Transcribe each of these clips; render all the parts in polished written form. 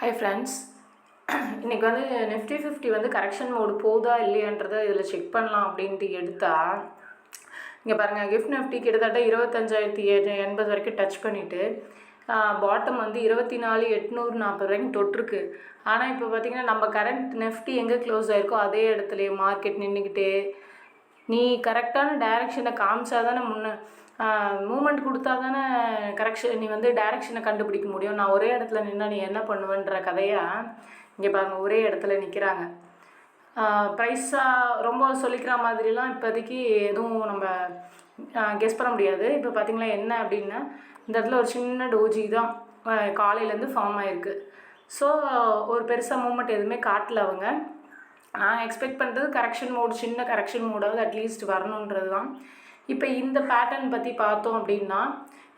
Hi friends, இன்றைக்கி வந்து Nifty 50 வந்து கரெக்ஷன் மோடு போதா இல்லையான்றதை இதில் செக் பண்ணலாம் அப்படின்ட்டு எடுத்தால் இங்கே பாருங்கள், கிஃப்ட் நிஃப்டி கிட்டத்தட்ட 25,080 வரைக்கும் டச் பண்ணிவிட்டு பாட்டம் வந்து 24,840 வரைக்கும் தொட்டிருக்கு. ஆனால் இப்போ பார்த்திங்கன்னா நம்ம கரண்ட் நிஃப்டி எங்கே க்ளோஸ் ஆகிருக்கோ அதே இடத்துலையே மார்க்கெட் நின்றுக்கிட்டே நீ கரெக்டான டைரெக்ஷனை காமிச்சா தானே மூமெண்ட் கொடுத்தா தானே கரெக்ஷன் நீ வந்து டைரெக்ஷனை கண்டுபிடிக்க முடியும். நான் ஒரே இடத்துல நின்னா நீ என்ன பண்ணுவேன்ற கதையாக இங்கே பாருங்கள், ஒரே இடத்துல நிற்கிறாங்க. ப்ரைஸாக ரொம்ப சொல்லிக்கிற மாதிரிலாம் இப்போதைக்கு எதுவும் நம்ம கெஸ் பண்ண முடியாது. இப்போ பார்த்திங்களா என்ன அப்படின்னா, இந்த இடத்துல ஒரு சின்ன டோஜி தான் காலையிலேருந்து ஃபார்ம் ஆகிருக்கு. ஸோ ஒரு பெருசாக மூமெண்ட் எதுவுமே காட்டல அவங்க. நான் எக்ஸ்பெக்ட் பண்ணுறது கரெக்ஷன் மோடு, சின்ன கரெக்ஷன் மோடாவது அட்லீஸ்ட் வரணுன்றது தான். இப்போ இந்த பேட்டர்ன் பற்றி பார்த்தோம் அப்படின்னா,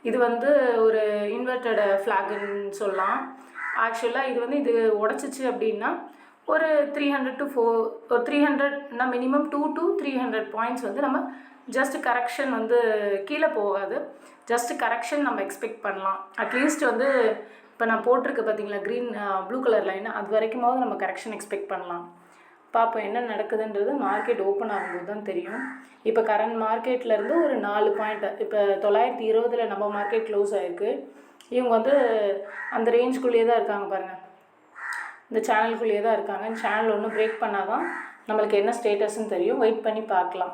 இது வந்து ஒரு இன்வெர்டட் ஃப்ளாகுன்னு சொல்லலாம். ஆக்சுவலாக இது வந்து இது உடச்சிச்சு அப்படின்னா ஒரு 300 to 300 மினிமம் 2 to 300 பாயிண்ட்ஸ் வந்து நம்ம ஜஸ்ட் கரெக்ஷன் வந்து கீழே போகாது, ஜஸ்ட் கரெக்ஷன் நம்ம எக்ஸ்பெக்ட் பண்ணலாம். அட்லீஸ்ட் வந்து இப்போ நான் போட்டிருக்க பார்த்தீங்களா க்ரீன் ப்ளூ கலர் லைன், அது வரைக்குமாவது நம்ம கரெக்ஷன் எக்ஸ்பெக்ட் பண்ணலாம். பார்ப்போம் என்ன நடக்குதுன்றது மார்க்கெட் ஓப்பன் ஆகும்போது தான் தெரியும். இப்போ கரண்ட் மார்க்கெட்லேருந்து ஒரு 4 பாயிண்ட், இப்போ 920 நம்ம மார்க்கெட் க்ளோஸ் ஆகிருக்கு. இவங்க வந்து அந்த ரேஞ்சுக்குள்ளேயே தான் இருக்காங்க பாருங்கள், இந்த சேனலுக்குள்ளேயே தான் இருக்காங்க. சேனல் ஒன்றும் பிரேக் பண்ணால் தான் நம்மளுக்கு என்ன ஸ்டேட்டஸ்ன்னு தெரியும். வெயிட் பண்ணி பார்க்கலாம்.